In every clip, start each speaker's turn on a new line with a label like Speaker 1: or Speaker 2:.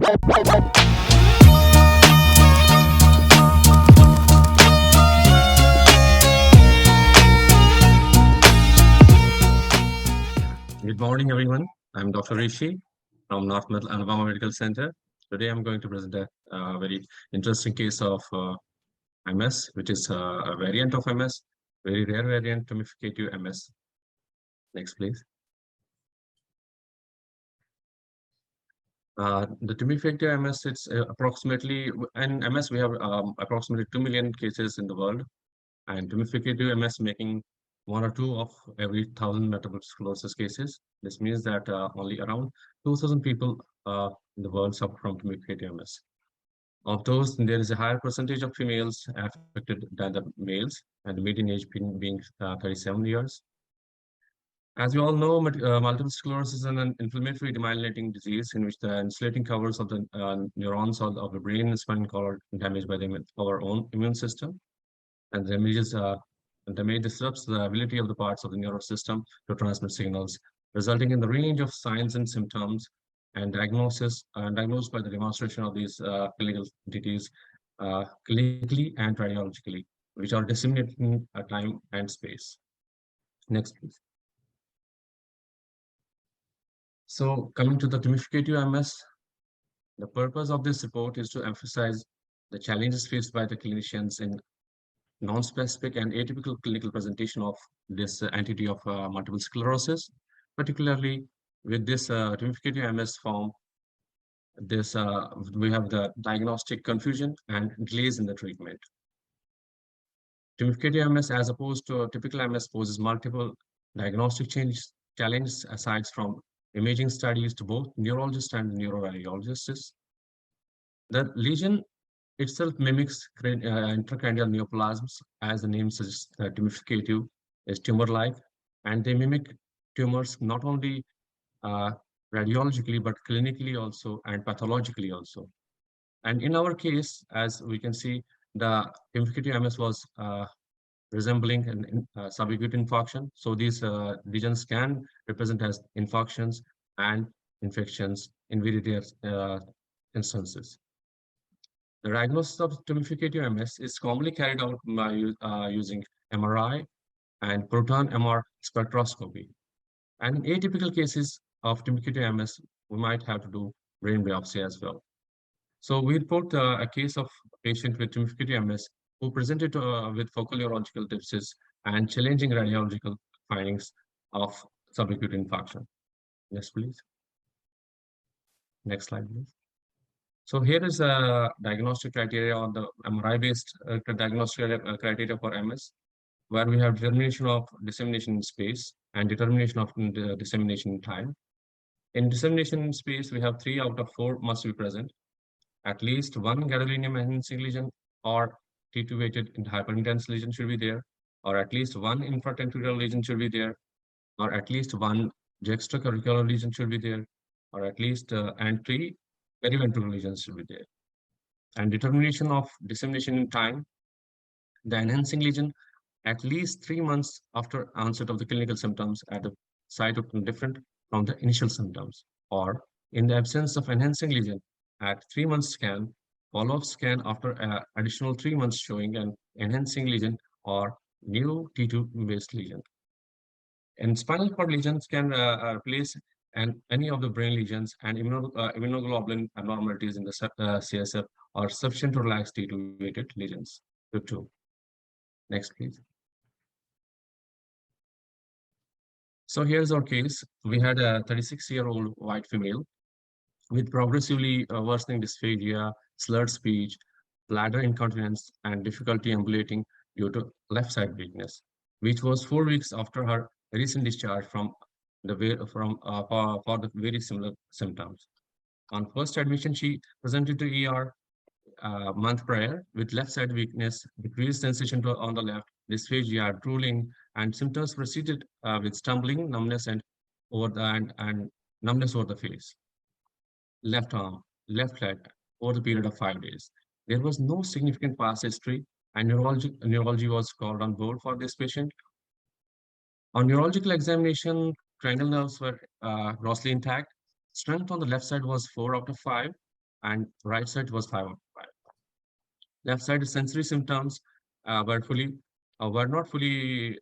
Speaker 1: Good morning, everyone. I'm Dr. Reshi from North Middle Alabama Medical Center. Today, I'm going to present a very interesting case of MS, which is a variant of MS, very rare variant, Tumefactive MS. Next, please. The Tumefactive MS, it's approximately, in MS, we have approximately 2 million cases in the world, and Tumefactive MS making 1 or 2 of every 1,000 multiple sclerosis cases. This means that only around 2,000 people in the world suffer from Tumefactive MS. Of those, there is a higher percentage of females affected than the males, and the median age being 37 years. As we all know, multiple sclerosis is an inflammatory demyelinating disease in which the insulating covers of the neurons of the brain and spinal cord are damaged by our own immune system, and the damage disrupts the ability of the parts of the nervous system to transmit signals, resulting in the range of signs and symptoms and diagnosed by the demonstration of these clinical entities clinically and radiologically, which are disseminated in time and space. Next, please. So coming to the Tumefactive MS, the purpose of this report is to emphasize the challenges faced by the clinicians in non-specific and atypical clinical presentation of this entity of multiple sclerosis, particularly with this Tumefactive MS form. We have the diagnostic confusion and delays in the treatment. Tumefactive MS, as opposed to typical MS, poses multiple diagnostic challenges aside from imaging studies to both neurologists and neuroradiologists. The lesion itself mimics intracranial neoplasms, as the name suggests. Tumefactive is tumor-like, and they mimic tumors not only radiologically but clinically also and pathologically also. And in our case, as we can see, the Tumefactive MS was resembling an subacute infarction. So these lesions can represent as infarctions and infections in very rare instances. The diagnosis of Tumefactive MS is commonly carried out by using MRI and proton MR spectroscopy. And in atypical cases of Tumefactive MS, we might have to do brain biopsy as well. So we report a case of a patient with Tumefactive MS who presented with focal neurological disease and challenging radiological findings of subacute infarction. Next, please. Next slide, please. So here is a diagnostic criteria on the MRI-based diagnostic criteria for MS, where we have determination of dissemination in space and determination of dissemination in time. In dissemination in space, we have 3 out of 4 must be present. At least one gadolinium enhancing lesion or T2-weighted hyperintense lesion should be there, or at least one infratentorial lesion should be there, or at least one juxtacurricular lesion should be there, or at least and 3 periventricular lesions should be there. And determination of dissemination in time, the enhancing lesion at least 3 months after onset of the clinical symptoms at the site of different from the initial symptoms, or in the absence of enhancing lesion at 3 months scan, follow-up scan after additional 3 months showing an enhancing lesion or new T2-based lesion. And spinal cord lesions can replace any of the brain lesions, and immunoglobulin abnormalities in the CSF are sufficient to relax T2-weighted lesions. Two. Next, please. So here's our case. We had a 36-year-old white female with progressively worsening dysphagia, slurred speech, bladder incontinence, and difficulty ambulating due to left side weakness, which was 4 weeks after her recent discharge from for the very similar symptoms. On first admission, she presented to ER month prior with left side weakness, decreased sensation on the left, dysphagia, drooling, and symptoms proceeded with stumbling, numbness, and numbness over the face. Left arm, left leg, over the period of 5 days. There was no significant past history, and neurology was called on board for this patient. On neurological examination, cranial nerves were grossly intact. Strength on the left side was 4 out of 5. and right side was 5 out of 5. Left side sensory symptoms were not fully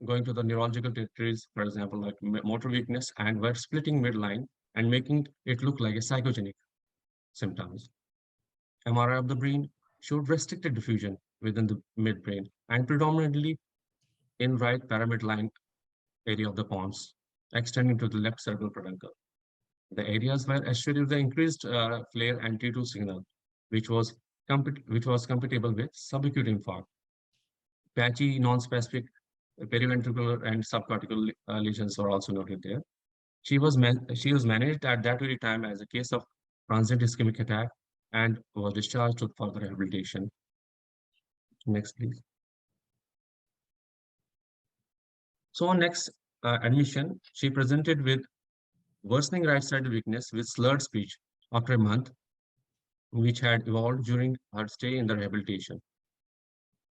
Speaker 1: going to the neurological territories, for example, like motor weakness, and were splitting midline and making it look like a psychogenic symptoms. MRI of the brain showed restricted diffusion within the midbrain and predominantly in right pyramid line area of the pons, extending to the left cerebral peduncle. The areas were associated with the increased flare and T2 signal, which was compatible with subacute infarct. Patchy, non-specific periventricular and subcortical lesions were also noted there. She was managed at that very time as a case of transient ischemic attack and was discharged for further rehabilitation. Next, please. So on next admission, she presented with worsening right-sided weakness with slurred speech after a month, which had evolved during her stay in the rehabilitation.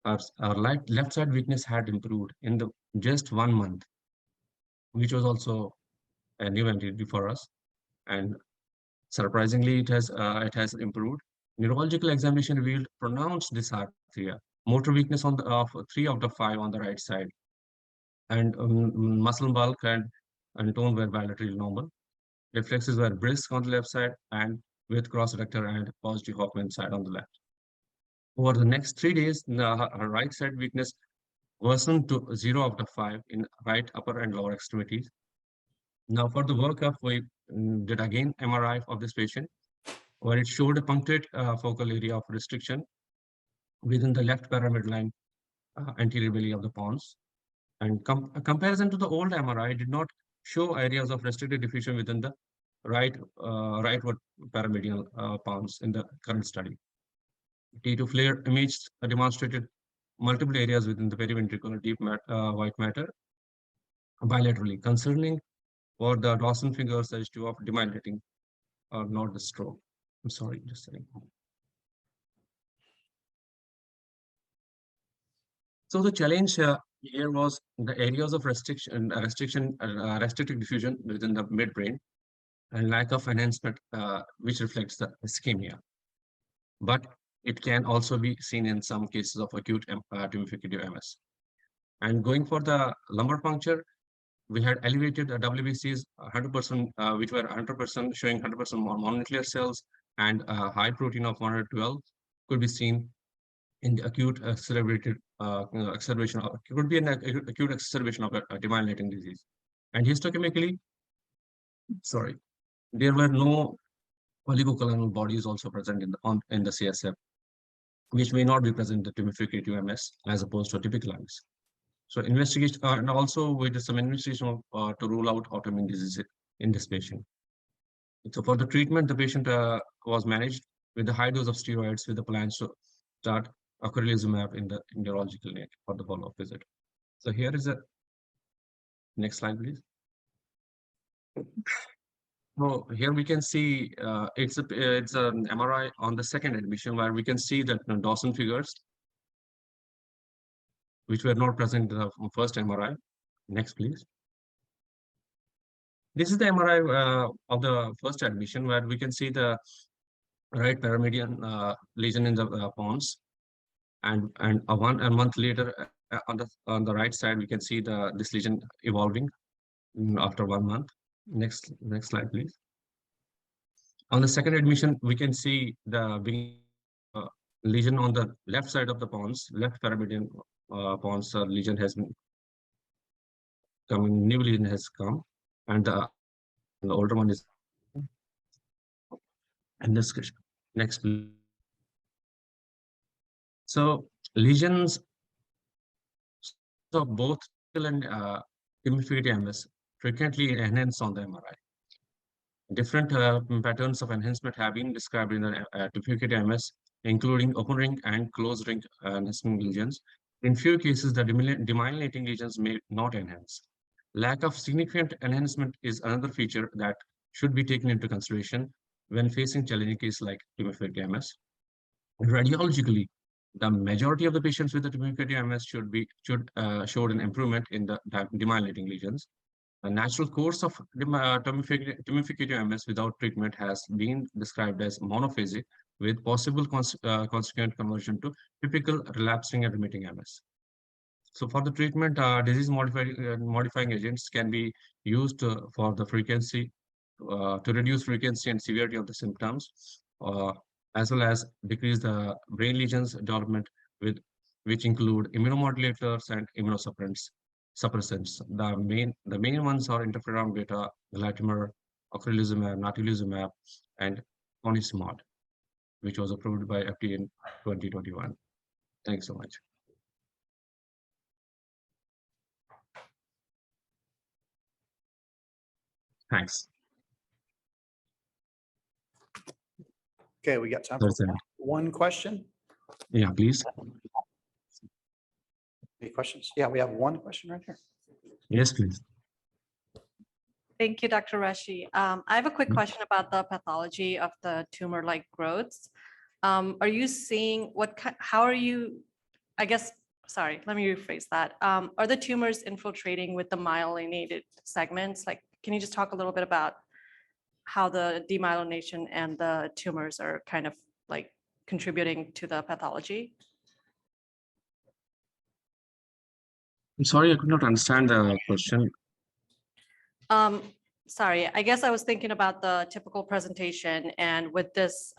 Speaker 1: Our left side weakness had improved in the just 1 month, which was also a new entity for us. And surprisingly, it has improved. Neurological examination revealed pronounced dysarthria, motor weakness of 3 out of 5 on the right side, and muscle bulk and tone were bilaterally normal. Reflexes were brisk on the left side and with cross-rector and positive Hoffman side on the left. Over the next 3 days, her right side weakness worsened to 0 out of 5 in right upper and lower extremities. Now for the workup, we did again MRI of this patient, where it showed a punctured focal area of restriction within the left pyramid line anterior belly of the pons. And a comparison to the old MRI did not show areas of restricted diffusion within the rightward paramedial pons in the current study. T2 flare image demonstrated multiple areas within the periventricular deep white matter bilaterally, concerning what the Dawson finger says to of demyelinating or not the stroke. I'm sorry, just saying. So the challenge here was the areas of restricted diffusion within the midbrain and lack of enhancement, which reflects the ischemia. But it can also be seen in some cases of acute tumefactive MS. And going for the lumbar puncture, we had elevated WBCs 100%, which were 100% showing 100% mononuclear cells and high protein of 112 could be seen in the acute accelerated exacerbation of could be an acute exacerbation of a demyelinating disease. And histochemically, sorry, there were no oligocolonal bodies also present in the CSF, which may not be present in the tumefactive MS as opposed to typical MS. So investigation, and also we did some investigation to rule out autoimmune disease in this patient. So for the treatment, the patient was managed with a high dose of steroids with the plans to start ocrelizumab in the neurological clinic for the follow-up visit. So here is a next slide, please. So here we can see it's an MRI on the second admission where we can see that Dawson figures, which were not present in the first MRI. Next, please. This is the MRI of the first admission where we can see the right paramedian lesion in the pons, and a month later on the right side we can see this lesion evolving after 1 month. Next slide, please. On the second admission, we can see the big lesion on the left side of the pons, left paramedian pons lesion has been coming, new lesion has come, and the older one is in this case. Next, please. So lesions of both and tumefactive MS frequently enhance on the MRI. Different patterns of enhancement have been described in the tumefactive MS, including open ring and closed ring enhancement lesions. In few cases, the demyelinating lesions may not enhance. Lack of significant enhancement is another feature that should be taken into consideration when facing challenging cases like tumefactive MS. Radiologically, the majority of the patients with the tumefactive MS showed an improvement in the demyelinating lesions. A natural course of tumefactive MS without treatment has been described as monophasic, with possible consequent conversion to typical relapsing and remitting MS. So for the treatment, disease modifying agents can be used for the frequency, to reduce frequency and severity of the symptoms, uh, as well as decrease the brain lesions development, with which include immunomodulators and immunosuppressants. The main ones are interferon beta, glatiramer, ocrelizumab, natalizumab, and ponesimod, which was approved by FDA in 2021. Thanks so much. Thanks.
Speaker 2: Okay, we got time for
Speaker 1: That's it.
Speaker 2: one question.
Speaker 1: Yeah, please.
Speaker 2: Any questions? Yeah, we have one question right here.
Speaker 1: Yes, please.
Speaker 3: Thank you, Dr. Reshi. I have a quick question about the pathology of the tumor-like growths. Are you seeing how are you, I guess, sorry, let me rephrase that. Are the tumors infiltrating with the myelinated segments? Like, can you just talk a little bit about how the demyelination and the tumors are kind of like contributing to the pathology?
Speaker 1: I'm sorry, I could not understand the question.
Speaker 3: Sorry, I guess I was thinking about the typical presentation, and with this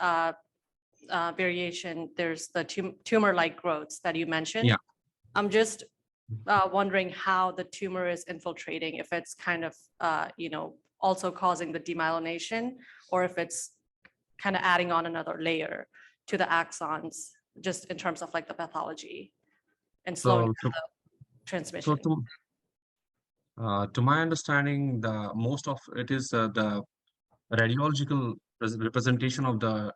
Speaker 3: variation, there's the tumor-like growths that you mentioned.
Speaker 1: Yeah.
Speaker 3: I'm just wondering how the tumor is infiltrating, if it's kind of, also causing the demyelination, or if it's kind of adding on another layer to the axons, just in terms of like the pathology and slowing down the transmission.
Speaker 1: So to my understanding, the most of it is the radiological representation of the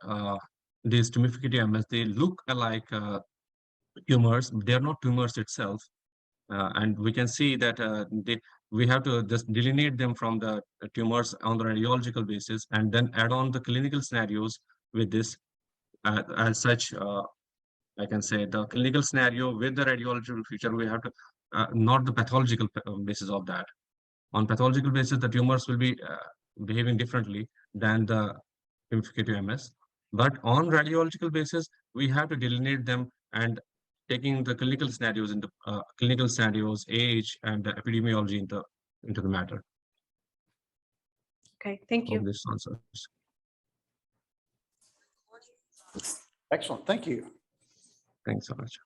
Speaker 1: these tumefactive MS. They look like tumors. They are not tumors itself, and we can see that we have to just delineate them from the tumors on the radiological basis, and then add on the clinical scenarios with this. As such, I can say the clinical scenario with the radiological feature, we have to not the pathological basis of that. On pathological basis, the tumors will be behaving differently than the tumefactive MS. But on radiological basis, we have to delineate them and taking the clinical scenarios into clinical scenarios, age, and the epidemiology into the matter.
Speaker 3: Okay, thank you.
Speaker 1: Hope this answers.
Speaker 2: Excellent, thank you.
Speaker 1: Thanks so much.